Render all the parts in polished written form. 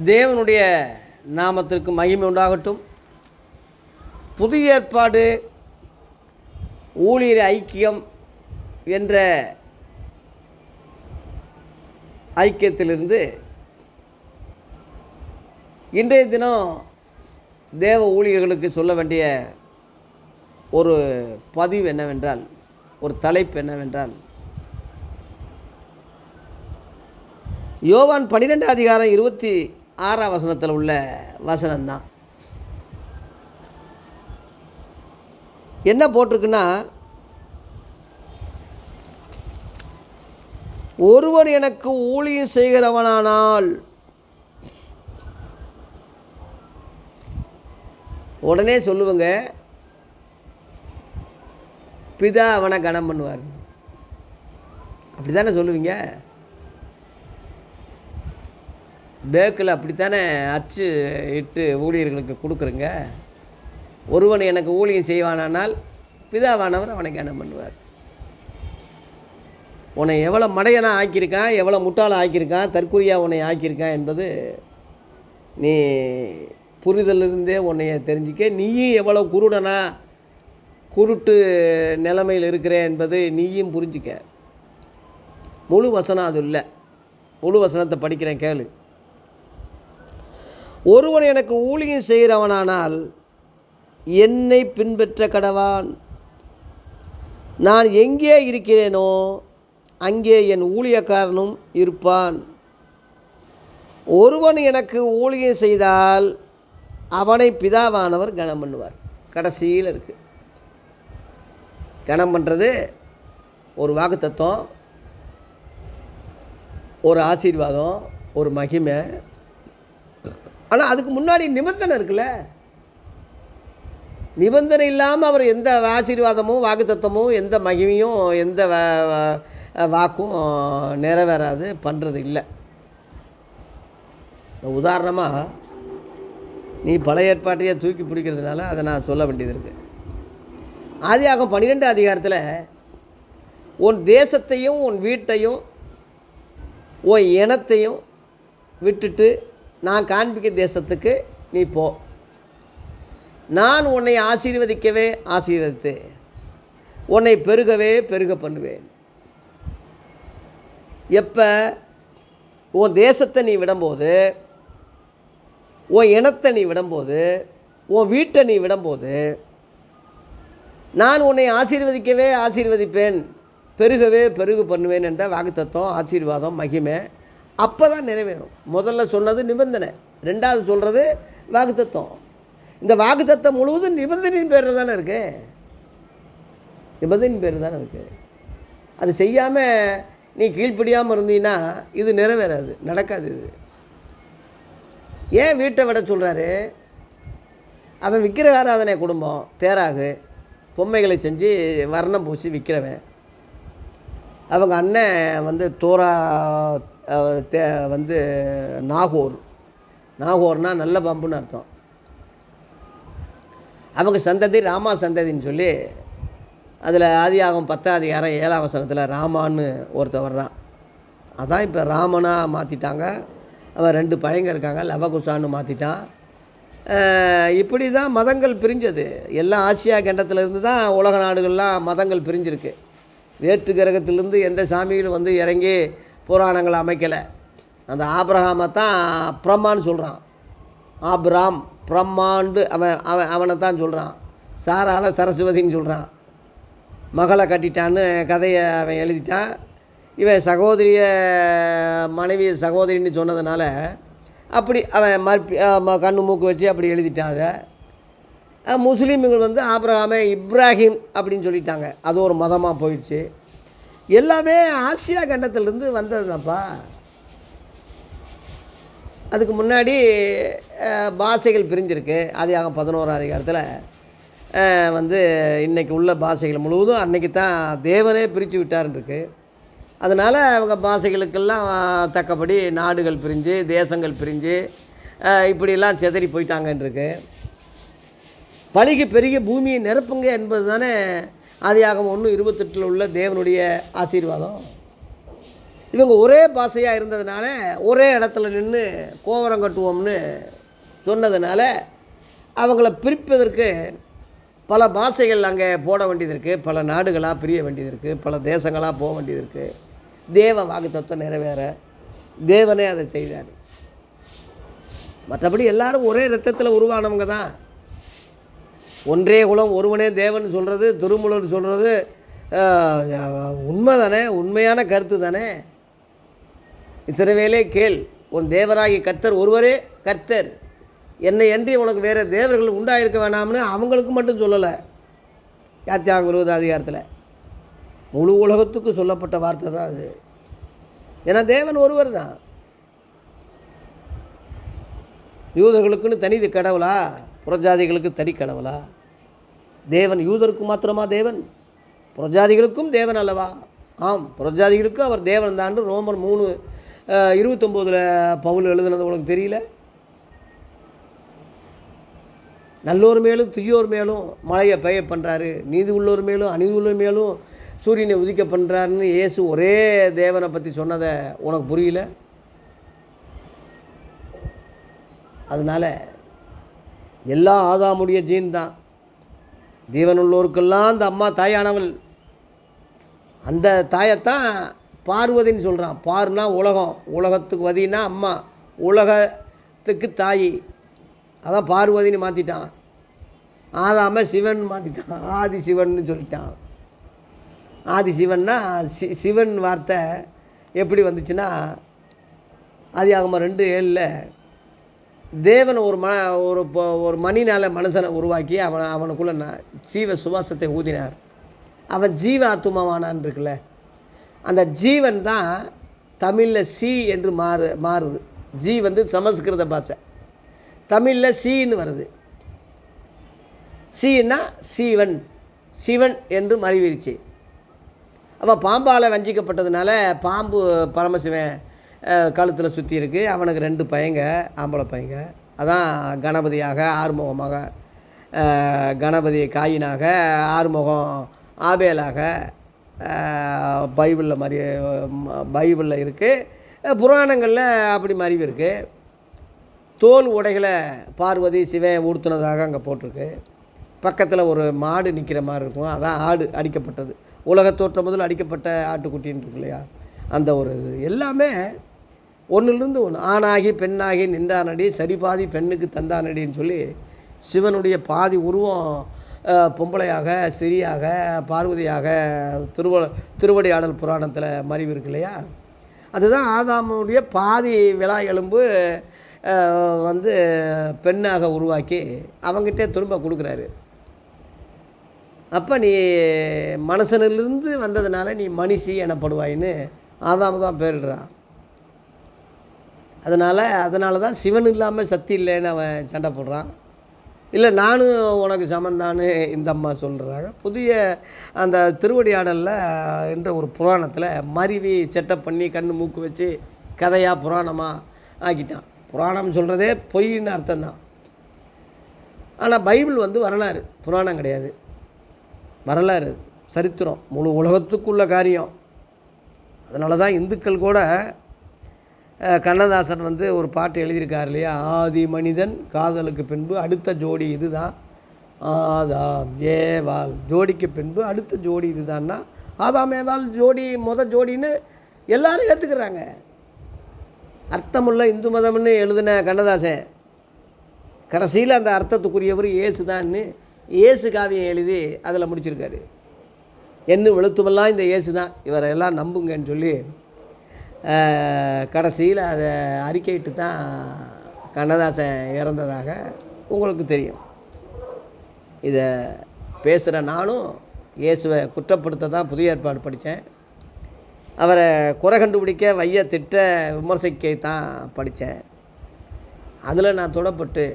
தேவனுடைய நாமத்திற்கு மகிமை உண்டாகட்டும். புதிய ஏற்பாடு ஊழியர் ஐக்கியம் என்ற ஐக்கியத்திலிருந்து இன்றைய தினம் தேவ ஊழியர்களுக்கு சொல்ல வேண்டிய ஒரு பதிவு என்னவென்றால், ஒரு தலைப்பு என்னவென்றால், யோவான் 12 அதிகாரம் 26 வசனத்தில் உள்ள வசனம்தான். என்ன போட்டிருக்குன்னா, ஒருவன் எனக்கு ஊழியம் செய்கிறவனானால், உடனே சொல்லுவங்க, பிதா அவனை கனம் பண்ணுவார். அப்படி தானே சொல்லுவீங்க? பேக்கில் அப்படித்தானே அச்சு இட்டு ஊழியர்களுக்கு கொடுக்குறங்க. ஒருவன் எனக்கு ஊழியம் செய்வானால் பிதாவானவர் அவனை கனம் பண்ணுவார். உன்னை எவ்வளோ மடையனா ஆக்கியிருக்கான், எவ்வளோ முட்டாளாக ஆக்கியிருக்கான், தற்குறியாக உன்னை ஆக்கியிருக்கான் என்பது நீ புரிதலிருந்தே உன்னைய தெரிஞ்சிக்க. நீயும் எவ்வளோ குருடனா குருட்டு நிலைமையில் இருக்கிற என்பது நீயும் புரிஞ்சிக்க. முழு வசனம் அது இல்லை. முழு வசனத்தை படிக்கிறேன் கேளு. ஒருவன் எனக்கு ஊழியம் செய்கிறவனானால் என்னை பின்பற்ற கடவான். நான் எங்கே இருக்கிறேனோ அங்கே என் ஊழியக்காரனும் இருப்பான். ஒருவன் எனக்கு ஊழியம் செய்தால் அவனை பிதாவானவர் கனம் பண்ணுவார். கடைசியில் இருக்குது. கனம் பண்ணுறது ஒரு வாக்குத்தத்தம், ஒரு ஆசீர்வாதம், ஒரு மகிமை. ஆனால் அதுக்கு முன்னாடி நிபந்தனை இருக்குல்ல. நிபந்தனை இல்லாமல் அவர் எந்த ஆசீர்வாதமும் வாக்குத்தத்தமும் எந்த மகிமையும் எந்த வாக்கும் நிறைவேறாது, பண்ணுறது இல்லை. உதாரணமாக நீ பழைய ஏற்பாட்டையே தூக்கி பிடிக்கிறதுனால அதை நான் சொல்ல வேண்டியது இருக்குது. ஆதியாகமம் 12 அதிகாரத்தில் உன் தேசத்தையும் உன் வீட்டையும் உன் இனத்தையும் விட்டுட்டு நான் காண்பிக்க தேசத்துக்கு நீ போ. நான் உன்னை ஆசீர்வதிக்கவே ஆசீர்வதித்து உன்னை பெருகவே பெருக பண்ணுவேன். எப்போ? உன் தேசத்தை நீ விடும்போது, உன் இனத்தை நீ விடும்போது, உன் வீட்டை நீ விடும்போது, நான் உன்னை ஆசீர்வதிக்கவே ஆசீர்வதிப்பேன், பெருகவே பெருகு பண்ணுவேன் என்ற வாக்குத்தத்தம், ஆசீர்வாதம், மகிமை அப்போ தான் நிறைவேறும். முதல்ல சொன்னது நிபந்தனை, ரெண்டாவது சொல்கிறது வாக்குத்தத்தம். இந்த வாக்குத்தத்தம் முழுவதும் நிபந்தனையின் பேரில் தானே இருக்குது. நிபந்தனையின் பேர் தானே இருக்குது. அது செய்யாமல் நீ கீழ்ப்படியாமல் இருந்தீன்னா இது நிறைவேறாது, நடக்காது. இது ஏன் வீட்டை விட சொல்கிறாரு? அவன் விக்கிரகாராதனை குடும்பம், தேராகு பொம்மைகளை செஞ்சு வர்ணம் பூசி விற்கிறவன். அவங்க அண்ணன் வந்து தோரா வந்து நாகோர்னால் நல்ல பம்புன்னு அர்த்தம். அவங்க சந்ததி ராமா சந்ததின்னு சொல்லி அதில் ஆதியாகமம் 10 அதிகாரம் 7 வசனத்தில் ராமான்னு ஒருத்தர் வர்றான். அதான் இப்போ ராமனாக மாற்றிட்டாங்க. அவன் 2 பையங்க இருக்காங்க, லவகுசான்னு மாற்றிட்டான். இப்படி தான் மதங்கள் பிரிஞ்சது. எல்லாம் ஆசியா கண்டத்திலேருந்து தான் உலக நாடுகள்லாம் மதங்கள் பிரிஞ்சிருக்கு. வேற்று கிரகத்திலேருந்து எந்த சாமிகளும் வந்து இறங்கி புராணங்களை அமைக்கலை. அந்த ஆபிரகாமை தான் பிரம்மான்னு சொல்கிறான். ஆபிராம் பிரம்மாண்டு அவனை தான் சொல்கிறான். சாரால சரஸ்வதின்னு சொல்கிறான். மகளை கட்டிட்டான்னு கதையை அவன் எழுதிட்டான். இவன் சகோதரிய மனைவி சகோதரின்னு சொன்னதுனால அப்படி அவன் கண்ணு மூக்கு வச்சு அப்படி எழுதிட்டான். அதை முஸ்லீம்கள் வந்து ஆபிரகாமை இப்ராஹிம் அப்படின்னு சொல்லிட்டாங்க. அது ஒரு மதமாக போயிடுச்சு. எல்லாமே ஆசியா கண்டத்திலேருந்து வந்தது தான்ப்பா. அதுக்கு முன்னாடி பாஷைகள் பிரிஞ்சிருக்கு. ஆதியாகமம் 11 அதிகாரத்தில் வந்து இன்றைக்கி உள்ள பாஷைகள் முழுவதும் அன்றைக்கி தான் தேவனே பிரித்து விட்டார்ன்னு இருக்குது. அதனால் அவங்க பாஷைகளுக்கெல்லாம் தக்கபடி நாடுகள் பிரிஞ்சு, தேசங்கள் பிரிஞ்சு, இப்படியெல்லாம் சிதறி போயிட்டாங்கன்றிருக்கு. பலிக்கு பெரிய பூமியை நிரப்புங்க என்பது தானே ஆதியாகமம் 1:28 உள்ள தேவனுடைய ஆசீர்வாதம். இவங்க ஒரே பாஷையாக இருந்ததுனால ஒரே இடத்துல நின்று கோவரம் கட்டுவோம்னு சொன்னதுனால அவங்கள பிரிப்பதற்கு பல பாஷைகள் அங்கே போட வேண்டியது இருக்குது, பல நாடுகளாக பிரிய வேண்டியது இருக்குது, பல தேசங்களாக போக வேண்டியது இருக்குது. தேவ வாக்குத்தத்தம் நிறைவேற தேவனே அதை செய்தார். மற்றபடி எல்லாரும் ஒரே இரத்தத்தில் உருவானவங்க தான். ஒன்றே குலம் ஒருவனே தேவன் சொல்கிறது, திருமூலர் சொல்கிறது உண்மை தானே, உண்மையான கருத்து தானே. இஸ்ரவேலே கேள், உன் தேவராகி கர்த்தர் ஒருவரே கர்த்தர், என்னை அன்றி உனக்கு வேறு தேவர்கள் உண்டாயிருக்க வேணாம்னு அவங்களுக்கு மட்டும் சொல்லலை. யாத்தியாகம் 20 அதிகாரத்தில் முழு உலகத்துக்கு சொல்லப்பட்ட வார்த்தை தான் அது. ஏன்னா தேவன் ஒருவர் தான். யூதர்களுக்குன்னு தனி கடவுளா, புறஜாதிகளுக்கு தனி கடவுளா? தேவன் யூதருக்கு மாத்திரமா தேவன்? புறஜாதிகளுக்கும் தேவன் அல்லவா? ஆம், புறஜாதிகளுக்கும் அவர் தேவன் தான். ரோமர் 3:29 பவுல் எழுதுனது உனக்கு தெரியல? நல்லோர் மேலும் தீயோர் மேலும் மழையை பெய்ய பண்ணுறாரு, நீதி உள்ளோர் மேலும் அநீதி உள்ளோர் மேலும் சூரியனை உதிக்க பண்ணுறாருன்னு இயேசு ஒரே தேவனை பற்றி சொன்னதை உனக்கு புரியல? அதனால் எல்லா ஆதாமுடைய ஜீன் தான். ஜீவனுள்ளோருக்கெல்லாம் அந்த அம்மா தாயானவள். அந்த தாயைத்தான் பார்வதின்னு சொல்கிறான். பார்னா உலகம், உலகத்துக்கு வதினா அம்மா, உலகத்துக்கு தாய். அதான் பார்வதின்னு மாற்றிட்டான். ஆதாம சிவன் மாற்றிட்டான், ஆதி சிவன்னு சொல்லிட்டான். ஆதி சிவன்னா சிவன் வார்த்தை எப்படி வந்துச்சுன்னா, ஆதியாகமம் 2:7 தேவன் ஒரு மணினால் மனுஷனை உருவாக்கி அவனுக்குள்ள ஜீவ சுவாசத்தை ஊதினார். அவன் ஜீவ ஆத்துமாவானான் இருக்குல்ல, அந்த ஜீவன் தான் தமிழில் சி என்று மாறுது. ஜீ சமஸ்கிருத பாஷை, தமிழில் சீன்னு வருது. சீன்னா சீவன், சிவன் என்று மறிவிருச்சு. அவன் பாம்பால் வஞ்சிக்கப்பட்டதுனால பாம்பு பரமசிவன் கழுத்தில் சுற்றி இருக்குது. அவனுக்கு 2 பையங்க, ஆம்பளை பையங்க. அதான் கணபதியாக, ஆறுமுகமாக, கணபதி காயினாக, ஆறுமுகம் ஆபேலாக பைபிளில் இருக்குது. புராணங்களில் அப்படி மறிவு இருக்குது. தோல் உடைகளை பார்வதி சிவன் உடுத்துனதாக அங்கே போட்டிருக்கு. பக்கத்தில் ஒரு மாடு நிற்கிற மாதிரி இருக்கும், அதான் ஆடு அடிக்கப்பட்டது. உலகத்தோற்றம் முதல் அடிக்கப்பட்ட ஆட்டுக்குட்டின்னு இருக்கு இல்லையா, அந்த ஒரு இது எல்லாமே ஒன்றுலேருந்து ஒன்று. ஆணாகி பெண்ணாகி நின்றானடி, சரிபாதி பெண்ணுக்கு தந்தானடின்னு சொல்லி சிவனுடைய பாதி உருவம் பொம்பளையாக, சிறியாக, பார்வதியாக திருவடியாடல் புராணத்தில் மறிவு இருக்கு இல்லையா. அதுதான் ஆதாமுடைய பாதி விழா எலும்பு பெண்ணாக உருவாக்கி அவங்ககிட்டே திரும்ப கொடுக்குறாரு. அப்போ நீ மனுஷனிலிருந்து வந்ததுனால நீ மனுஷி எனப்படுவாயின்னு ஆதாம தான் பேரிடுறான். அதனால தான் சிவன் இல்லாமல் சக்தி இல்லைன்னு அவன் சண்டை போடுறான். இல்லை நானும் உனக்கு சமந்தான்னு இந்த அம்மா சொல்கிறதாக புதிய அந்த திருவடியாடலில் என்ற ஒரு புராணத்தில் மருவி செட்டப் பண்ணி கண்ணு மூக்கு வச்சு கதையாக புராணமாக ஆக்கிட்டான். புராணம் சொல்கிறதே பொய்ன்னு அர்த்தம்தான். ஆனால் பைபிள் வரலாறு, புராணம் கிடையாது. வரலாறு, சரித்திரம், முழு உலகத்துக்குள்ள காரியம். அதனால தான் இந்துக்கள் கூட கண்ணதாசன் ஒரு பாட்டு எழுதியிருக்கார் இல்லையா, ஆதி மனிதன் காதலுக்கு பின்பு அடுத்த ஜோடி இது தான் ஆதாம் ஏவாள், ஜோடிக்கு பின்பு அடுத்த ஜோடி இது தான்னா ஆதாம் ஏவாள் ஜோடி ஜோடின்னு எல்லாரும் ஏற்றுக்கிறாங்க. அர்த்தமுள்ள இந்து மதம்னு எழுதின கண்ணதாசன் கடைசியில் அந்த அர்த்தத்துக்குரியவர் இயேசு தான்னு இயேசு காவியம் எழுதி அதில் முடிச்சிருக்காரு. என்ன வெளுத்துமெல்லாம் இந்த இயேசு தான், இவரெல்லாம் நம்புங்கன்னு சொல்லி கடைசியில் அதை அறிக்கையிட்டு தான் கண்ணதாசன் இறந்ததாக உங்களுக்கு தெரியும். இதை பேசுகிற நானும் இயேசுவை குற்றப்படுத்த தான் புதிய ஏற்பாடு படித்தேன். அவரை குறை கண்டுபிடிக்க, வைய திட்ட, விமர்சிக்க தான் படித்தேன். அதில் நான் தொடப்பட்டு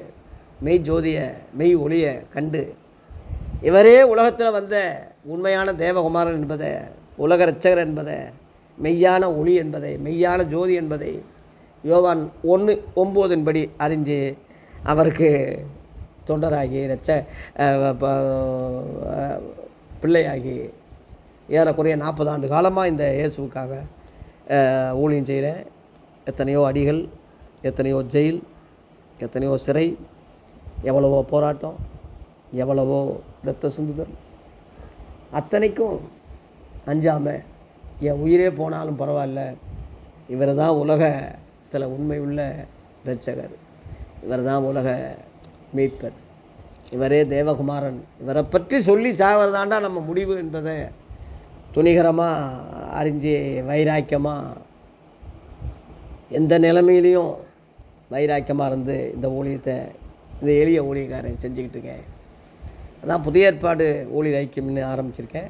மெய் ஜோதியை, மெய் ஒளியை கண்டு இவரே உலகத்தில் வந்த உண்மையான தேவகுமாரன் என்பதை, உலக இரட்சகர் என்பதை, மெய்யான ஒளி என்பதை, மெய்யான ஜோதி என்பதை யோவான் 1:9 அறிஞ்சு அவருக்கு தொண்டராகி பிள்ளையாகி ஏறக்குறைய 40 ஆண்டு காலமாக இந்த இயேசுவுக்காக ஊழியம் செய்கிறேன். எத்தனையோ அடிகள், எத்தனையோ ஜெயில், எத்தனையோ சிறை, எவ்வளவோ போராட்டம், எவ்வளவோ இரத்த சிந்துதல், அத்தனைக்கும் அஞ்சாமல் என் உயிரே போனாலும் பரவாயில்ல, இவர் தான் உலகத்தில் உண்மை உள்ள இரட்சகர், இவர் தான் உலக மீட்பர், இவரே தேவகுமாரன், இவரை பற்றி சொல்லி சாவதாண்டா நம்ம முடிவு என்பதை துணிகரமாக அறிஞ்சு வைராக்கியமாக எந்த நிலைமையிலையும் வைராக்கியமாக இருந்து இந்த ஊழியத்தை, இந்த எளிய ஊழியக்காரன் செஞ்சுக்கிட்டு இருக்கேன். அதான் புதிய ஏற்பாடு ஊழியர் ஐக்கியம்னு ஆரம்பிச்சிருக்கேன்.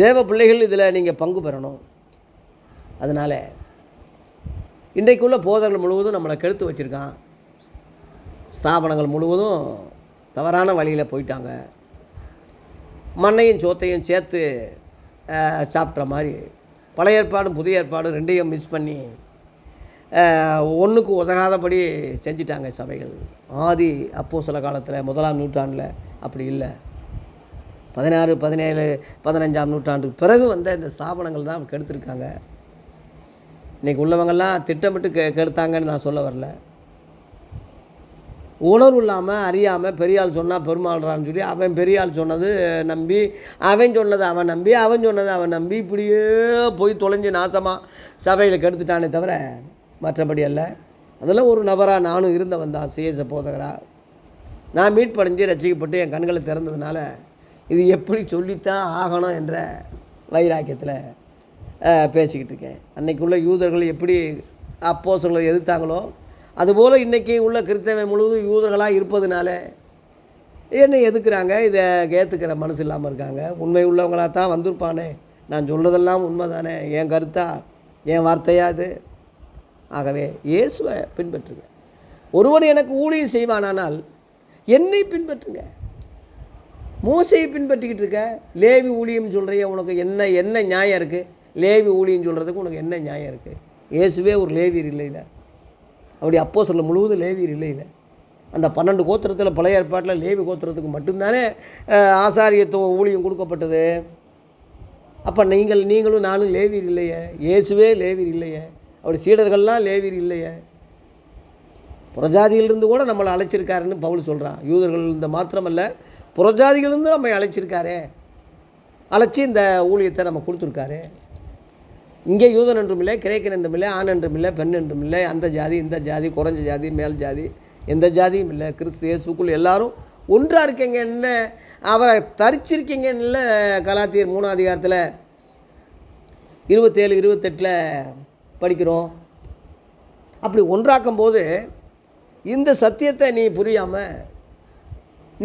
தேவ பிள்ளைகள் இதில் நீங்கள் பங்கு பெறணும். அதனால் இன்றைக்குள்ள போதகர்கள் முழுவதும் நம்மளை கெடுத்து வச்சுருக்கான். ஸ்தாபனங்கள் முழுவதும் தவறான வழியில் போயிட்டாங்க. மண்ணையும் சோத்தையும் சேர்த்து சாப்பிட்ற மாதிரி பழைய ஏற்பாடும் புதிய ஏற்பாடும் ரெண்டையும் மிஸ் பண்ணி ஒன்றுக்கு உதகாதபடி செஞ்சிட்டாங்க சபைகள். ஆதி அப்போஸ்தல காலத்தில் 1ஆம் நூற்றாண்டில் அப்படி இல்லை. 16, 17, 15ஆம் நூற்றாண்டுக்கு பிறகு வந்த இந்த ஸ்தாபனங்கள் தான் கெடுத்துருக்காங்க. இன்றைக்கி உள்ளவங்கள்லாம் திட்டமிட்டு கெடுத்தாங்கன்னு நான் சொல்ல வரல. உணர்வு இல்லாமல் அறியாமல் பெரியாள் சொன்னால் பெருமாள்றான்னு சொல்லி அவன் பெரியாள் சொன்னது நம்பி, அவன் சொன்னது அவன் நம்பி, அவன் சொன்னது அவன் நம்பி, இப்படியே போய் தொலைஞ்சு நாசமாக சபையில் கெடுத்துட்டானே தவிர மற்றபடி அல்ல. அதில் ஒரு நபராக நானும் இருந்தவன் தான். சிஎஸ் போதகராக நான் மீட்படைஞ்சு ரசிக்கப்பட்டு என் கண்களை திறந்ததுனால இது எப்படி சொல்லித்தான் ஆகணும் என்ற வைராக்கியத்தில் பேசிக்கிட்டு இருக்கேன். அன்றைக்குள்ள யூதர்கள் எப்படி அப்போஸ்தலர்களை எதிர்த்தாங்களோ அதுபோல் இன்றைக்கி உள்ள கிறிஸ்தவன் முழுவதும் யூதர்களாக இருப்பதுனால என்னை எதுக்குறாங்க. இதை ஏற்றுக்கிற மனசு இல்லாமல் இருக்காங்க. உண்மை உள்ளவங்களாக தான் வந்திருப்பானே, நான் சொல்கிறதெல்லாம் உண்மை தானே, என் கருத்தா, என் வார்த்தையா இது. ஆகவே இயேசுவை பின்பற்றுங்க. ஒருவன் எனக்கு ஊழியம் செய்வானானால் என்னை பின்பற்றுங்க. மோசையை பின்பற்றிக்கிட்டு இருக்க, லேவி ஊழியம் சொல்கிறிய, உனக்கு என்ன நியாயம் இருக்குது? லேவி ஊழியம் சொல்கிறதுக்கு உனக்கு என்ன நியாயம் இருக்குது? இயேசுவே ஒரு லேவியர் இல்லைல்ல. அப்படி அப்போஸ்தலர் முழுவதும் லேவியர் இல்லைல்ல. அந்த 12 கோத்திரத்தில் பழைய ஏற்பாட்டில் லேவி கோத்திரத்துக்கு மட்டும்தானே ஆசாரியத்துவ ஊழியம் கொடுக்கப்பட்டது. அப்போ நீங்களும் நானும் லேவியர் இல்லையே. இயேசுவே லேவியர் இல்லையே. அப்படி சீடர்கள்லாம் லேவியர் இல்லையே. புறஜாதியிலிருந்து கூட நம்மளை அழைச்சிருக்காருன்னு பவுல் சொல்கிறான். யூதர்கள் இந்த மாத்திரமல்ல, புறஜாதிகளிலிருந்து நம்ம அழைச்சிருக்காரே, அழைச்சி இந்த ஊழியத்தை நம்ம கொடுத்துருக்காரு. இங்கே யூதன் என்றும் இல்லை, கிரேக்கன் என்றும் இல்லை, ஆண் என்றும் இல்லை, பெண் என்றும் இல்லை, அந்த ஜாதி இந்த ஜாதி, குறைஞ்ச ஜாதி மேல் ஜாதி, எந்த ஜாதியும் இல்லை. கிறிஸ்து இயேசுக்குள் எல்லாரும் ஒன்றாக இருக்கீங்க. என்ன அவரை தரிச்சிருக்கீங்கன்னு கலாத்தியர் 3ஆம் அதிகாரத்தில் 27, 28 படிக்கிறோம். அப்படி ஒன்றாக்கும் போது இந்த சத்தியத்தை நீ புரியாமல்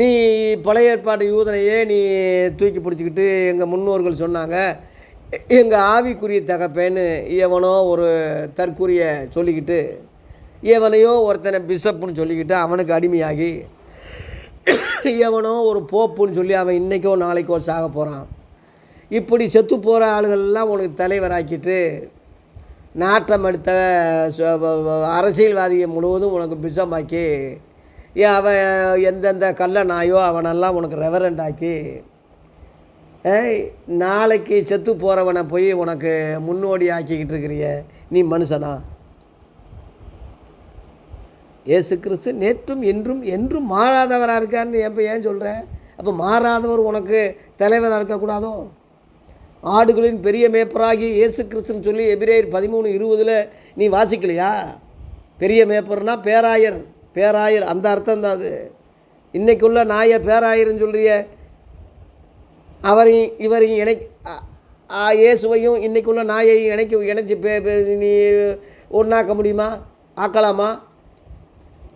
நீ பழைய ஏற்பாடு யூதனையே நீ தூக்கி பிடிச்சிக்கிட்டு எங்கள் முன்னோர்கள் சொன்னாங்க, எங்கள் ஆவிக்குரிய தகப்பேன்னு எவனோ ஒரு தற்குறியை சொல்லிக்கிட்டு, எவனையோ ஒருத்தனை பிஷப்புன்னு சொல்லிக்கிட்டு அவனுக்கு அடிமையாகி, எவனோ ஒரு போப்புன்னு சொல்லி அவன் இன்றைக்கோ நாளைக்கோ சாக போகிறான். இப்படி செத்து போகிற ஆளுகள்லாம் உனக்கு தலைவராக்கிட்டு நாட்டம் எடுத்த அரசியல்வாதியை முழுவதும் உனக்கு பிஷமாக்கி, அவன் எந்தெந்த கள்ள நாயோ அவனெல்லாம் உனக்கு ரெவரண்ட் ஆக்கி, நாளைக்கு செத்து போகிறவனை போய் உனக்கு முன்னோடி ஆக்கிக்கிட்டு இருக்கிறிய நீ மனுஷனா? இயேசு கிறிஸ்து நேற்றும் என்றும் மாறாதவராக இருக்காருன்னு ஏன் சொல்கிற? அப்போ மாறாதவர் உனக்கு தலைவராக இருக்கக்கூடாதோ? ஆடுகளின் பெரிய மேய்ப்பராகி இயேசு கிறிஸ்துன்னு சொல்லி எபிரேயர் 13:20 நீ வாசிக்கலையா? பெரிய மேய்ப்பர்னா பேராயர் அந்த அர்த்தம் தான் அது. இன்றைக்குள்ள நாயை பேராயர்னு சொல்கிறிய, அவரையும் இவரையும் இயேசுவையும் இன்றைக்குள்ள நாயையும் இணைச்சி நீ ஒன்றாக்க முடியுமா? ஆக்கலாமா?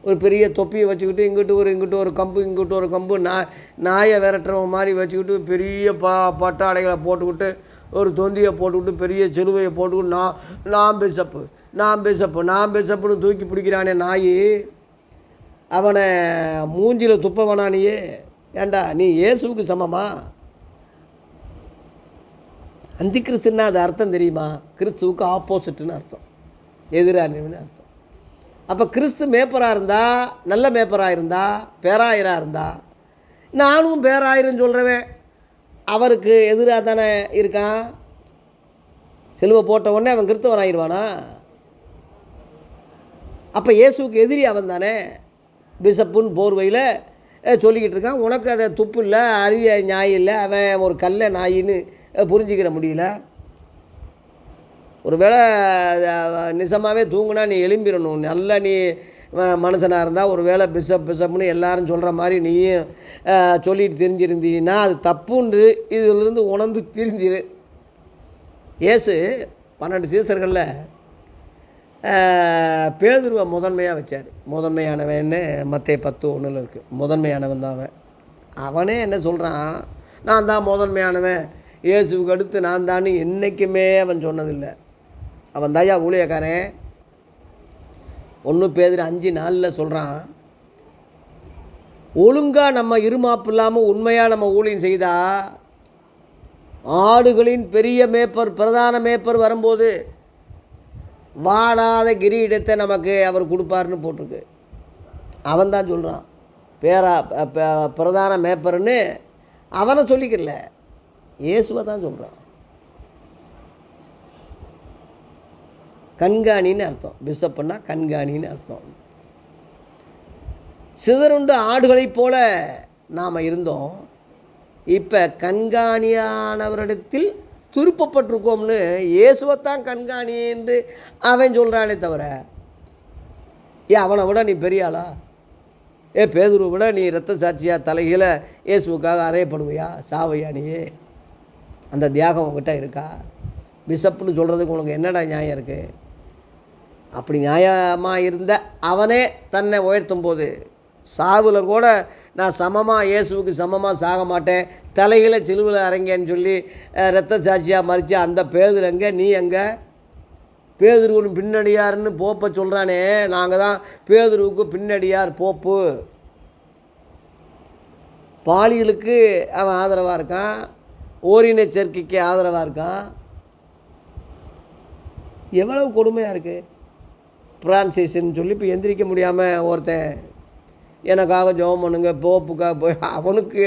ஒரு பெரிய தொப்பியை வச்சுக்கிட்டு இங்கிட்டு ஒரு கம்பு நாயை விரட்டுறவன் மாதிரி வச்சுக்கிட்டு பெரிய பட்டாடைகளை போட்டுக்கிட்டு ஒரு தொந்தியை போட்டுக்கிட்டு பெரிய செலுவையை போட்டுக்கிட்டு நான் பேசப்புன்னு தூக்கி பிடிக்கிறானே நாய், அவனை மூஞ்சியில் துப்ப வேணானியே. ஏண்டா நீ இயேசுவுக்கு சமமா? அந்தி கிறிஸ்துன்னா அது அர்த்தம் தெரியுமா? கிறிஸ்துவுக்கு ஆப்போசிட்டுன்னு அர்த்தம், எதிரானவன்னு அர்த்தம். அப்போ கிறிஸ்து மேப்பராக இருந்தால், நல்ல மேப்பராக இருந்தால், பேராயராக இருந்தால், நானும் பேராயிரம் சொல்கிறவன் அவருக்கு எதிராக தானே இருக்கான். சிலுவை போட்ட உடனே அவன் கிறிஸ்தவன் ஆயிடுவானா? அப்போ இயேசுவுக்கு எதிரி அவன் தானே. பிஷப்புன்னு போர்வையில் சொல்லிக்கிட்டு இருக்கான். உனக்கு அதை துப்பு இல்லை, அரிய நாய் இல்லை, அவன் ஒரு கல்ல நாயின்னு புரிஞ்சிக்கிற முடியல. ஒரு வேளை நிஜமாகவே தூங்குனா நீ எழும்பிடணும். நல்லா நீ மனுஷனாக இருந்தால் ஒரு வேளை பிஷப்னு எல்லாரும் சொல்கிற மாதிரி நீயும் சொல்லிட்டு தெரிஞ்சிருந்தீங்கன்னா அது தப்புன்று இதிலிருந்து உணர்ந்து தெரிஞ்சிரு. இயேசு 12 சீசர்களில் பேதுருவை முதன்மையாக வச்சார். முதன்மையானவன்னு மத்தேயு 10:1 இருக்குது. முதன்மையானவன் தான் அவன். அவனே என்ன சொல்கிறான், நான் தான் முதன்மையானவன், இயேசுவுக்கு அடுத்து நான் தான் என்றைக்குமே அவன் சொன்னதில்லை. அவன் தாயா ஊழியக்காரன். 1 பேதுரு 5:4 சொல்கிறான், ஒழுங்காக நம்ம இருமாப்பு இல்லாமல் உண்மையாக நம்ம ஊழியம் செய்தால் ஆடுகளின் பெரிய மேய்ப்பர், பிரதான மேய்ப்பர் வரும்போது வாடாத கிரீடத்தை நமக்கு அவர் கொடுப்பாருன்னு போட்டிருக்கு. அவன் தான் சொல்கிறான் பிரதான மேய்ப்பர்னு. அவனை சொல்லிக்கிறல, இயேசுவை தான் சொல்கிறான். கண்காணின்னு அர்த்தம். பிஷப்புன்னா கண்காணின்னு அர்த்தம். சிதறுண்டு ஆடுகளைப் போல நாம் இருந்தோம், இப்போ கண்காணியானவரிடத்தில் திருப்பப்பட்டிருக்கோம்னு இயேசுவைத்தான் கண்காணி என்று அவன் சொல்கிறானே தவிர, அவனை விட நீ பெரிய ஆளா? பேதுருவை விட நீ இரத்த சாட்சியாக தலைகீழ இயேசுவுக்காக அறையப்படுவையா, சாவையா? நீயே அந்த தியாகம் உங்ககிட்ட இருக்கா? பிஷப்புன்னு சொல்கிறதுக்கு உனக்கு என்னடா நியாயம் இருக்குது? அப்படி நியாயமாக இருந்த அவனே தன்னை உயர்த்தும் போது, சாவில் கூட நான் சமமாக இயேசுவுக்கு சமமாக சாக மாட்டேன், தலைகளை சிலுவில் இறங்கேன்னு சொல்லி இரத்த சாட்சியாக மறித்து அந்த பேதுரு எங்கே, நீ எங்கே? பேதுருவின் பின்னடியார்னு போப்பை சொல்கிறானே, நாங்கள் தான் பேதுருவுக்கு பின்னடியார் போப்பு. பாலியலுக்கு அவன் ஆதரவாக இருக்கான், ஓரின சேர்க்கைக்கு ஆதரவாக இருக்கான். எவ்வளவு கொடுமையாக இருக்குது. பிரான்சிஸ்ன்னு சொல்லி இப்போ எந்திரிக்க முடியாமல் ஒருத்தன் எனக்காக ஜெபம் பண்ணுங்க, போப்புக்காக போய் அவனுக்கு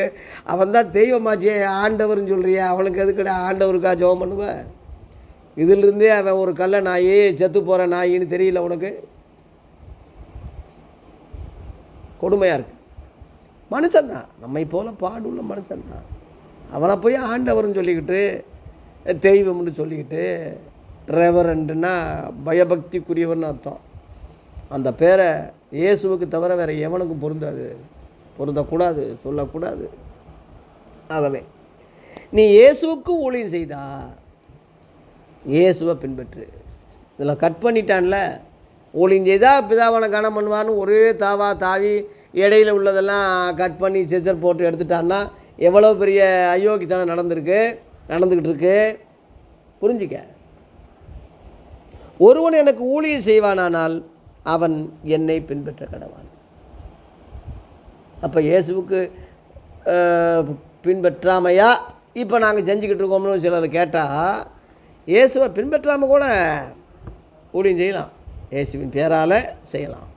அவன் தான் தெய்வமாச்சே, ஆண்டவர்னு சொல்கிறியா, அவனுக்கு எதுக்கடா ஆண்டவருக்காக ஜெபம் பண்ணுவேன்? இதிலிருந்தே அவன் ஒரு கள்ள நாய், செத்து போகிற நாயின்னு தெரியல உனக்கு? கொடுமையாக இருக்குது. மனுஷன்தான், நம்மை போல் பாடுள்ள மனுஷன்தான். அவனை போய் ஆண்டவர்னு சொல்லிக்கிட்டு, தெய்வம்னு சொல்லிக்கிட்டு, ரெவரண்டுன்னா பயபக்திக்குரியவர்னு அர்த்தம். அந்த பேரை இயேசுவுக்கு தவிர வேறு எவனுக்கும் பொருந்தாது, பொருந்தக்கூடாது, சொல்லக்கூடாது. ஆகவே நீ இயேசுவுக்கு ஊழியம் செய்தா இயேசுவை பின்பற்று. இதில் கட் பண்ணிட்டான்ல, ஊழியம் செய்தால் பிதாவான கனம் பண்ணுவான்னு ஒரே தாவி இடையில் உள்ளதெல்லாம் கட் பண்ணி செச்சர் போட்டு எடுத்துட்டான்னா எவ்வளோ பெரிய அயோக்கியத்தனம் நடந்துக்கிட்டு இருக்கு. புரிஞ்சிக்க. ஒருவன் எனக்கு ஊழியம் செய்வானானால் அவன் என்னை பின்பற்ற கடவான். அப்போ இயேசுவுக்கு பின்பற்றாமையா இப்போ நாங்கள் செஞ்சுக்கிட்டு இருக்கோம்னு சிலர் கேட்டால், இயேசுவை பின்பற்றாமல் கூட ஊழியம் செய்யலாம், இயேசுவின் பேரால் செய்யலாம்.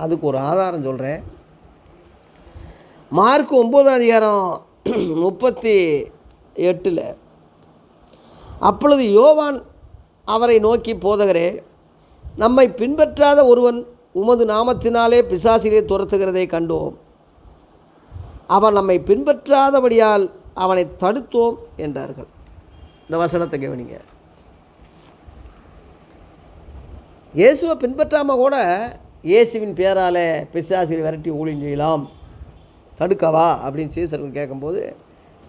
அதுக்கு ஒரு ஆதாரம் சொல்கிறேன். மார்க் 9:38 அப்பொழுது யோவான் அவரை நோக்கி, போதகரே, நம்மை பின்பற்றாத ஒருவன் உமது நாமத்தினாலே பிசாசிலே துரத்துகிறதை கண்டோம். அவன் நம்மை பின்பற்றாதபடியால் அவனை தடுத்தோம் என்றார்கள். இந்த வசனத்தை கவனிங்க. இயேசுவை பின்பற்றாமல் கூட இயேசுவின் பேரால் பிசாசில் விரட்டி ஊழியம் செய்யலாம், தடுக்கவா அப்படின்னு சீசர்கள் கேட்கும்போது,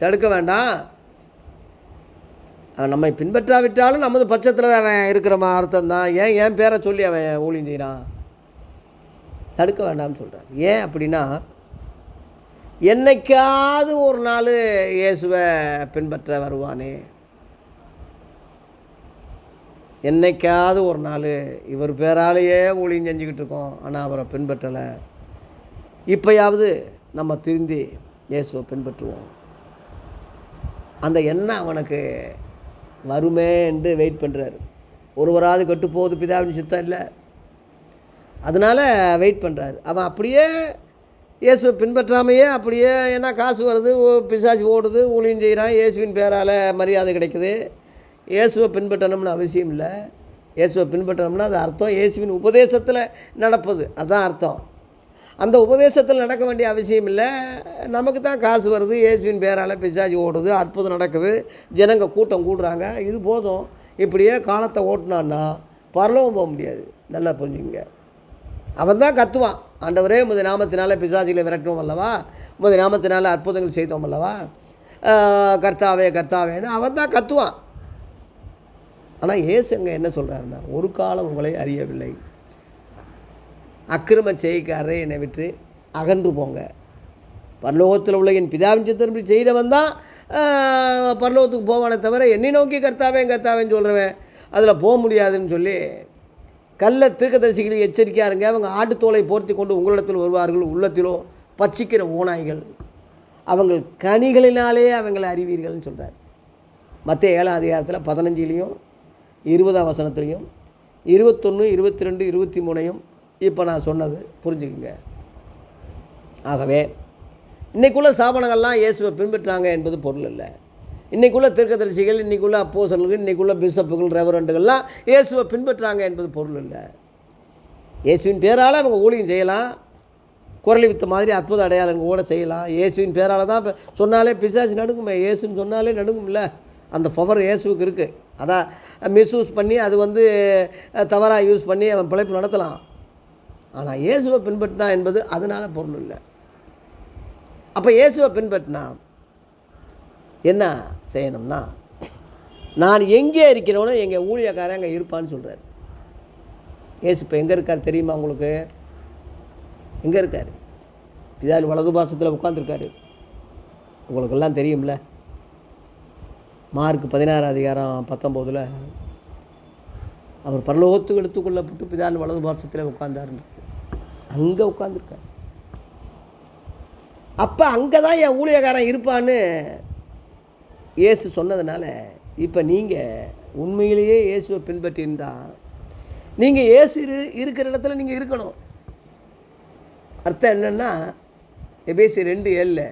தடுக்க வேண்டாம், நம்மை பின்பற்றாவிட்டாலும் நமது பட்சத்தில் அவன் இருக்கிற அர்த்தம் தான். என் பேரை சொல்லி அவன் ஊழியம் செய்கிறான், தடுக்க வேண்டாம்னு சொல்கிறார். ஏன் அப்படின்னா, என்னைக்காவது ஒரு நாள் இயேசுவை பின்பற்ற வருவானே, என்னைக்காவது ஒரு நாள் இவர் பேராலேயே ஊழியம் செஞ்சுக்கிட்டு இருக்கோம், ஆனால் அவரை பின்பற்றலை, இப்போயாவது நம்ம திருந்தி இயேசுவை பின்பற்றுவோம். அந்த எண்ணம் அவனுக்கு வருமே என்று வெயிட் பண்ணுறாரு. ஒருவராது கெட்டு போகுது பிதாவின் சித்தம் இல்லை, அதனால் வெயிட் பண்ணுறாரு. அவன் அப்படியே இயேசுவை பின்பற்றாமையே அப்படியே, ஏன்னா காசு வருது, பிசாசு ஓடுது, ஊழியம் செய்கிறான், இயேசுவின் பேரால் மரியாதை கிடைக்குது, இயேசுவை பின்பற்றணும்னு அவசியம் இல்லை. இயேசுவை பின்பற்றணும்னா அது அர்த்தம் இயேசுவின் உபதேசத்தில் நடப்பது, அதுதான் அர்த்தம். அந்த உபதேசத்தில் நடக்க வேண்டிய அவசியம் இல்லை. நமக்கு தான் காசு வருது, இயேசுவின் பேரால் பிசாசு ஓடுது, அற்புதம் நடக்குது, ஜனங்க கூட்டம் கூடுறாங்க, இது போதும். இப்படியே காலத்தை ஓட்டினான்னா பரலோகம் போக முடியாது. நல்லா புரிஞ்சுங்க. அவன் தான் கத்துவான், ஆண்டவரே உமது நாமத்தினால பிசாசுகளை விரட்டுவோம் அல்லவா, உமது நாமத்தினால அற்புதங்கள் செய்தோம் அல்லவா, கர்த்தாவே கர்த்தாவேன்னு அவன் தான் கத்துவான். ஆனால் இயேசு அங்கே என்ன சொல்கிறாருன்னா, ஒரு காலம் உங்களை அறியவில்லை, அக்கிரம செய்கைக்காரரே என்னை விட்டு அகன்று போங்க. பரலோகத்தில் உள்ள என் பிதாவின் சித்தத்தின்படி செய்கிறவன் தான் பரலோகத்துக்கு போவானே தவிர என்னை நோக்கி கர்த்தாவேன் கர்த்தாவேன்னு சொல்கிறவன் அதில் போக முடியாதுன்னு சொல்லி கள்ள தீர்க்கதரிசிகளுக்கு எச்சரிக்கையாக இருங்க. அவங்க ஆட்டுத்தோலை போர்த்தி கொண்டு உங்களிடத்தில் வருவார்கள், உள்ளத்திலோ பச்சிக்கிற ஓநாய்கள், அவங்கள் கனிகளினாலே அவங்களை அறிவீர்கள்னு சொல்கிறார். மத்தேயு 7ஆம் அதிகாரத்தில் 15 20ஆம் வசனத்துலையும் 21, 22, 23 இப்போ நான் சொன்னது புரிஞ்சுக்குங்க. ஆகவே இன்றைக்குள்ள ஸ்தாபனங்கள்லாம் இயேசுவை பின்பற்றாங்க என்பது பொருள் இல்லை. இன்றைக்குள்ள தீர்க்கதரிசிகள், இன்றைக்குள்ள அப்போஸ்தலர்கள், இன்றைக்குள்ள பிஷப்புகள், ரெவரண்டுகள்லாம் இயேசுவை பின்பற்றாங்க என்பது பொருள் இல்லை. இயேசுவின் பேரால் அவங்க ஊழியம் செய்யலாம், குரலி வித்த மாதிரி அற்புத அடையாளங்கள் கூட செய்யலாம். இயேசுவின் பேரால் தான் இப்போ சொன்னாலே பிசாசு நடுங்குமே, இயேசுன்னு சொன்னாலே நடுங்கும்ல. அந்த பவர் இயேசுவுக்கு இருக்குது. அதான் மிஸ்யூஸ் பண்ணி அது தவறாக யூஸ் பண்ணி அவன் பிழைப்பு நடத்தலாம். ஆனால் இயேசுவை பின்பற்றினா என்பது அதனால் பொருள் இல்லை. அப்போ இயேசுவை பின்பற்றினா என்ன செய்யணும்னா, நான் எங்கே இருக்கிறவனோ எங்கள் ஊழியக்காரன் அங்கே இருப்பான்னு சொல்கிறார். இயேசு இப்போ எங்கே இருக்கார் தெரியுமா உங்களுக்கு? எங்கே இருக்கார்? பிதாவின் வலது பாசத்தில் உட்காந்துருக்காரு. உங்களுக்கெல்லாம் தெரியும்ல. மார்க் 16ஆம் அதிகாரம் 19 அவர் பரலோகத்துக்கு எடுத்துக்கொள்ளப்பட்டு பிதாவின் வலது பாசத்தில் உட்கார்ந்தாருன்னு அங்கே உட்காந்துருக்கார். அப்போ அங்கே தான் என் ஊழியக்காரன் இருப்பான்னு இயேசு சொன்னதுனால இப்போ நீங்கள் உண்மையிலேயே இயேசுவை பின்பற்றியிருந்தால் நீங்கள் இயேசு இருக்கிற இடத்துல நீங்கள் இருக்கணும். அர்த்தம் என்னென்னா, எபேசியர் 2:7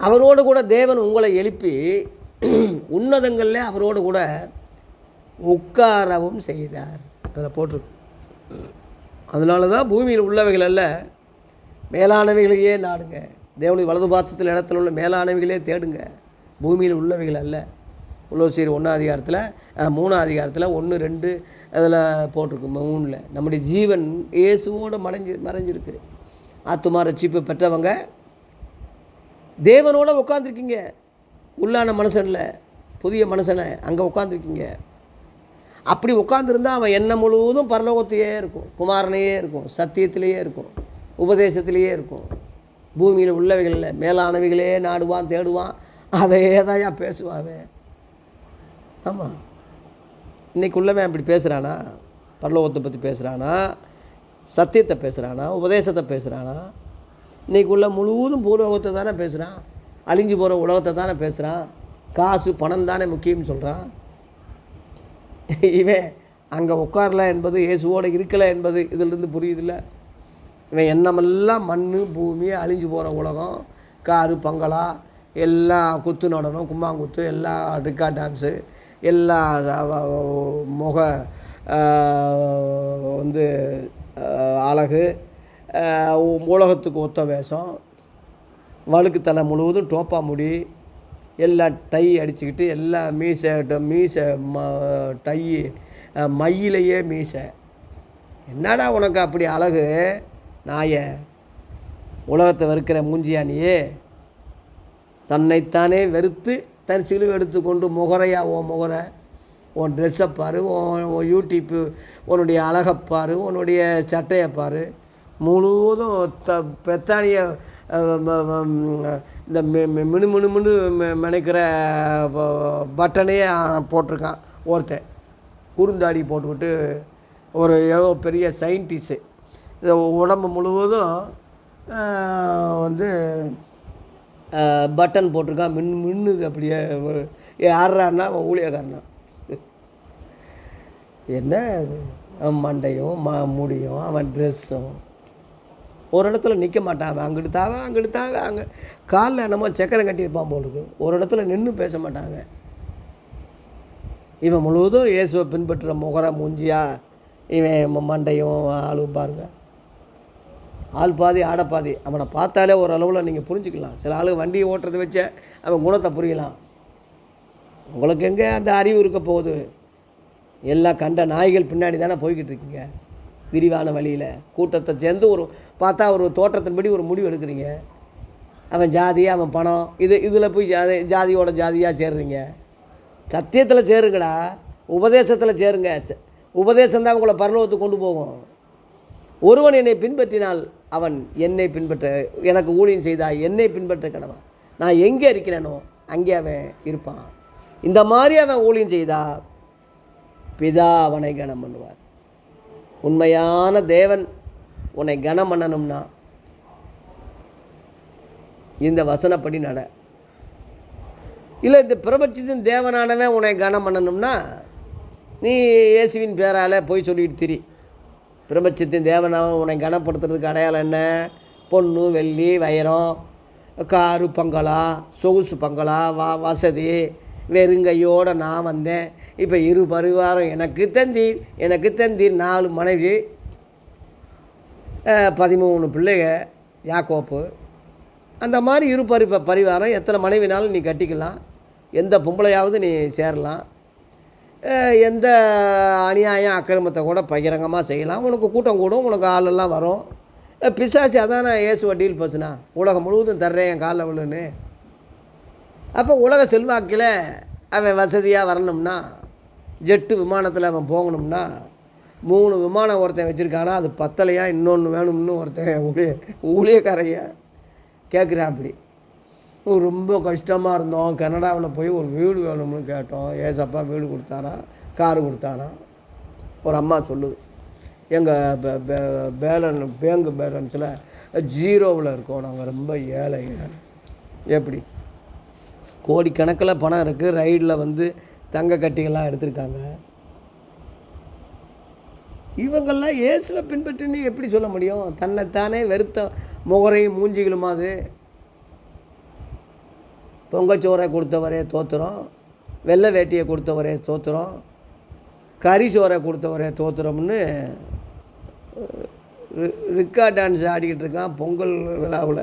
அவரோடு கூட தேவன் உங்களை எழுப்பி உன்னதங்களில் அவரோடு கூட உட்காரவும் செய்தார். அதில் போட்டிருக்கு. அதனால தான் பூமியில் உள்ளவைகள் அல்ல மேலானவைகளையே நாடுங்க. தேவனுடைய வலது பாசத்தில் இடத்துல உள்ள மேலானவைகளே தேடுங்க, பூமியில் உள்ளவைகள் அல்ல. உலோசியர் 1ஆம் அதிகாரத்தில் 3ஆம் அதிகாரத்தில் 1, 2 அதில் போட்டிருக்கு. 3 நம்முடைய ஜீவன் இயேசுவோடு மறைஞ்சிருக்கு. ஆத்துமா ரட்சிப்பு பெற்றவங்க தேவனோட உட்காந்துருக்கீங்க. உள்ளான மனுஷனில் புதிய மனுஷனை அங்கே உட்காந்துருக்கீங்க. அப்படி உட்காந்துருந்தால் அவன் எண்ணம் முழுவதும் பரலோகத்தையே இருக்கும், குமாரனையே இருக்கும், சத்தியத்திலேயே இருக்கும், உபதேசத்திலேயே இருக்கும். பூமியில் உள்ளவைகளில் மேலானவைகளே நாடுவான், தேடுவான், அதையே தான் பேசுவாவே. ஆமாம், இன்றைக்கி உள்ளவன் அப்படி பேசுகிறானா? பரலோகத்தை பற்றி பேசுகிறானா? சத்தியத்தை பேசுகிறானா? உபதேசத்தை பேசுகிறானா? இன்றைக்கி உள்ள முழுவதும் பூலோகத்தை தானே பேசுகிறான், அழிஞ்சு போகிற உலகத்தை தானே பேசுகிறான், காசு பணம் தானே முக்கியம்னு சொல்கிறான். இவன் அங்கே உட்காரல என்பது, இயேசுவோடு இருக்கலை என்பது இதிலிருந்து புரியுதில்ல. இவன் எண்ணமெல்லாம் மண், பூமி, அழிஞ்சு போகிற உலகம், காரு பங்களா, எல்லா குத்து நடனம், கும்மாங்குத்து, எல்லா ரிக்கா டான்ஸு, எல்லா முக அழகு, உலகத்துக்கு ஒத்த வேஷம், வழுக்கு தலை முழுவதும் டோப்பா முடி, எல்லா டை அடிச்சுக்கிட்டு, எல்லா மீசை டை மையிலேயே மீசை. என்னடா உனக்கு அப்படி அழகு நாய? உலகத்தை வெறுக்கிற மூஞ்சியானியே, தன்னைத்தானே வெறுத்து தன் சிலுவை எடுத்துக்கொண்டு முகரையா உன் முகரை, உன் ட்ரெஸ்ஸை பாரு, உன் யூடியூப்பு உன்னுடைய அழகைப்பார், உன்னுடைய சட்டையைப்பார், முழுவதும் பெத்தானிய இந்த மினு நினைக்கிற பட்டனையே போட்டிருக்கான் ஒருத்தன். குறுந்தாடி போட்டுக்கிட்டு ஒரு ஏதோ பெரிய சயின்டிஸ்ட்டு, இந்த உடம்பு முழுவதும் பட்டன் போட்டிருக்கான், மின்னுது அப்படியே. யாரான்னா ஊழியக்காரனா? என்ன அவன் மண்டையும் முடியும், அவன் ட்ரெஸ்ஸும். ஒரு இடத்துல நிற்க மாட்டான். அங்கிட்டு தாவ அங்கே காலில் என்னமோ சக்கரம் கட்டியிருப்பான் போலுக்கு. ஒரு இடத்துல நின்று பேச மாட்டாங்க. இவன் முழுவதும் இயேசுவை பின்பற்றுற முகர மூஞ்சியா இவன் மண்டையும் ஆளும் பாருங்க. ஆள் பாதி ஆட பாதி. அவனை பார்த்தாலே ஒரு அளவில் நீங்கள் புரிஞ்சுக்கலாம். சில ஆளு வண்டியை ஓட்டுறதை வச்ச அவன் குணத்தை புரியலாம். உங்களுக்கு எங்கே அந்த அறிவு இருக்க போகுது? எல்லாம் கண்ட நாய்கள் பின்னாடி தானே போய்கிட்டு இருக்கீங்க. விரிவான வழியில் கூட்டத்தை சேர்ந்து பார்த்தா ஒரு தோற்றத்தின்படி ஒரு முடிவு எடுக்கிறீங்க. அவன் ஜாதி, அவன் பணம், இதில் போய் ஜாதியோட ஜாதியாக சேர்றீங்க. சத்தியத்தில் சேருங்கடா, உபதேசத்தில் சேருங்க. உபதேசம்தான் உங்களை பரலோகத்துக்கு கொண்டு போகும். ஒருவன் என்னை பின்பற்றினால் அவன் என்னை பின்பற்ற, எனக்கு ஊழியம் செய்தால் என்னை பின்பற்ற கடவன். நான் எங்கே இருக்கிறேனோ அங்கே அவன் இருப்பான். இந்த மாதிரி அவன் ஊழியம் செய்தால் பிதா அவனை கனம் பண்ணுவார். உண்மையான தேவன் உன்னை கனம் பண்ணணும்னா இந்த வசனப்படி நட. இல்லை இந்த பிரபஞ்சத்தின் தேவனானவன் உன்னை கனம் பண்ணணும்னா நீ இயேசுவின் பேரால் போய் சொல்லிட்டு திரி. பிரபஞ்சத்தின் தேவனாக உன்னை கனப்படுத்துறதுக்கு அடையாளம் என்ன? பொண்ணு, வெள்ளி, வைரம், காரு, பங்களா, சொகுசு பங்களா, வசதி. வெறுங்கையோடு நான் வந்தேன், இப்போ இரு பரிவாரம் எனக்கு தந்தீர் 4 மனைவி, 13 பிள்ளைக, யாக்கோப்பு. அந்த மாதிரி இரு பரிவாரம் எத்தனை மனைவினாலும் நீ கட்டிக்கலாம். எந்த பொம்பளையாவது நீ சேரலாம். எந்த அநியாயம் அக்கிரமத்தை கூட பகிரங்கமாக செய்யலாம். உனக்கு கூட்டம் கூடும், உனக்கு ஆளெல்லாம் வரும். பிசாசி அதான் நான் இயேசுவை டீல் பேசுனா, உலகம் முழுவதும் தர்றேன் என் காலில் விழுன்னு. அப்போ உலக செல்வாக்கில் அவன் வசதியாக வரணும்னா, ஜெட்டு விமானத்தில் அவன் போகணும்னா, 3 விமானம் ஒருத்தன் வச்சுருக்கானா, அது பத்தலையா இன்னொன்று வேணும்னு ஒருத்தன் ஊழியக்காரைய கேட்குறான். அப்படி ரொம்ப கஷ்டமாக இருந்தோம், கனடாவில் போய் ஒரு வீடு வேணும்னு கேட்டோம். ஏசப்பா வீடு கொடுத்தாரா, காரு கொடுத்தாரா? ஒரு அம்மா சொல்லுது, எங்கள் பேங்க் பேலன்ஸில் 0வில் இருக்கோம், நாங்கள் ரொம்ப ஏழைங்க. எப்படி? கோடிக்கணக்கில் பணம் இருக்குது, ரைடில் தங்க கட்டிகள்லாம் எடுத்திருக்காங்க. இவங்கெல்லாம் இயேசுவை பின்பற்றின்னு எப்படி சொல்ல முடியும்? தன்னைத்தானே வெறுத்த முகரையும் மூஞ்சிகளும். அது பொங்கச்சோரை கொடுத்தவரே தோத்துறோம், வெள்ளை வேட்டியை கொடுத்தவரே தோத்துறோம், கறி சோரை கொடுத்தவரே தோத்துறோம்னு ரிக்கா டான்ஸ் ஆடிக்கிட்டு இருக்கான் பொங்கல் விழாவில்.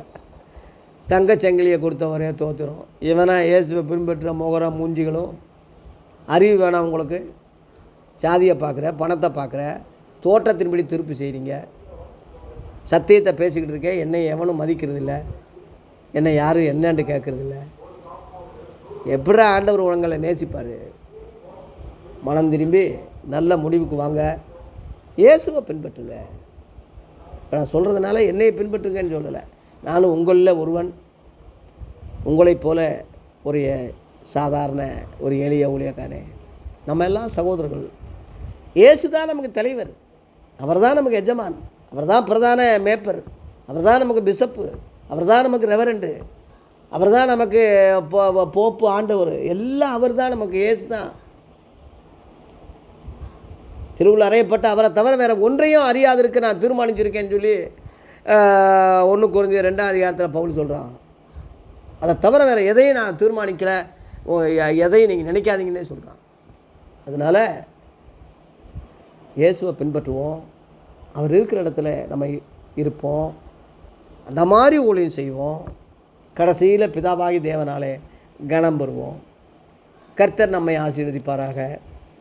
தங்கச்சங்கிலியை கொடுத்தவரே தோத்துறோம். இவனா இயேசுவை பின்பற்ற முகர மூஞ்சிகளும். அறிவு வேணாம் உங்களுக்கு? சாதியை பார்க்குற, பணத்தை பார்க்குற, தோற்றத்தின்படி திருப்பி செய்கிறீங்க. சத்தியத்தை பேசிக்கிட்டு இருக்கேன், என்னை எவனும் மதிக்கிறதில்ல, என்னை யாரும் என்னன்னு கேட்குறதில்ல. எப்படா ஆண்டவர் உங்களை நேசிப்பார்? மனம் திரும்பி நல்ல முடிவுக்கு வாங்க, இயேசுவை பின்பற்றுங்க. இப்போ நான் சொல்கிறதுனால என்னையை பின்பற்றுங்கன்னு சொல்லலை. நானும் உங்களில் ஒருவன், உங்களைப் போல ஒரு சாதாரண ஒரு எளிய ஊழியக்காரன். நம்ம எல்லாம் சகோதரர்கள். இயேசு தான் நமக்கு தலைவர், அவர் தான் நமக்கு எஜமான், அவர் தான் பிரதான மேப்பர், அவர் தான் நமக்கு பிஷப்பு, அவர் தான் நமக்கு ரெவரண்டு, அவர் தான் நமக்கு போப்பு, ஆண்டவர், எல்லாம் அவர் தான் நமக்கு. இயேசு தான் திருவுள்ள அறையப்பட்ட அவரை தவிர வேறு ஒன்றையும் அறியாதிருக்க நான் தீர்மானிச்சிருக்கேன்னு சொல்லி 1 Corinthians 2ஆம் அதிகாரத்தில் பவுல் சொல்கிறான். அதை தவிர வேறு எதையும் நான் தீர்மானிக்கலை, எதையும் நீங்கள் நினைக்காதீங்கன்னே சொல்கிறான். அதனால் இயேசுவை பின்பற்றுவோம், அவர் இருக்கிற இடத்துல நம்ம இருப்போம், அந்த மாதிரி ஊழியம் செய்வோம். கடைசியில் பிதாவாகி தேவனாலே கனம் பெறுவோம். கர்த்தர் நம்மை ஆசீர்வதிப்பாராக.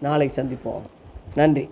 நாளை சந்திப்போம். நன்றி.